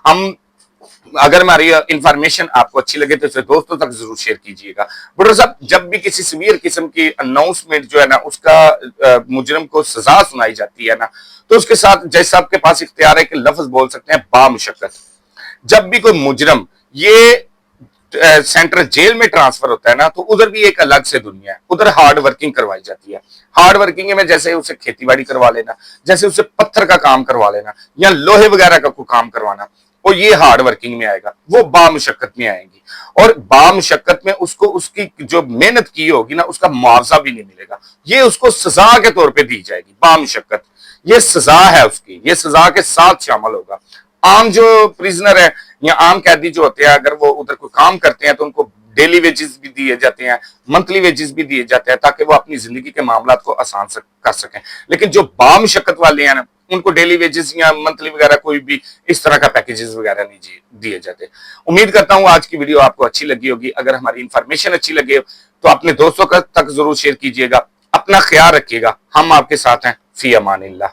हम अगर हमारी इंफॉर्मेशन आपको अच्छी लगे तो इसे दोस्तों तक जरूर शेयर कीजिएगा। डॉक्टर साहब, जब भी किसी सीवियर किस्म की अनाउंसमेंट जो है ना उसका मुजरिम को सजा सुनाई जाती है ना, तो उसके साथ जैसे आपके पास इख्तियार है कि लफ्ज बोल सकते हैं बामुशक्कत। जब भी कोई मुजरम ये सेंट्रल जेल में ट्रांसफर होता है ना, तो उधर भी एक अलग से दुनिया है। उधर हार्ड वर्किंग करवाई जाती है। हार्ड वर्किंग में जैसे उसे खेतीबाड़ी करवा लेना, जैसे उसे पत्थर का काम करवा लेना या लोहे वगैरह का कोई काम करवाना, और ये हार्ड वर्किंग में आएगा। वो बामुशक्कत में आएंगी, और बामुशक्कत में उसको उसकी जो मेहनत की होगी ना उसका मुआवजा भी नहीं मिलेगा। ये उसको सजा के तौर पे दी जाएगी। बामुशक्कत ये सजा है उसकी, ये सजा के साथ शामिल होगा। आम जो प्रिजनर है या आम कैदी जो होते हैं, अगर वो उधर कोई काम करते हैं तो उनको डेली वेजेस भी दिए जाते हैं, मंथली वेजेस भी दिए जाते हैं, ताकि वो अपनी जिंदगी के मामला को आसान कर सकें। लेकिन जो बामुशक्कत वाले हैं ना, उनको डेली वेजेस या मंथली वगैरह कोई भी इस तरह का पैकेजेस वगैरह नहीं दिए जाते। उम्मीद करता हूं आज की वीडियो आपको अच्छी लगी होगी। अगर हमारी इंफॉर्मेशन अच्छी लगे तो अपने दोस्तों तक जरूर शेयर कीजिएगा। अपना ख्याल रखिएगा। हम आपके साथ हैं। फी अमानिल्लाह।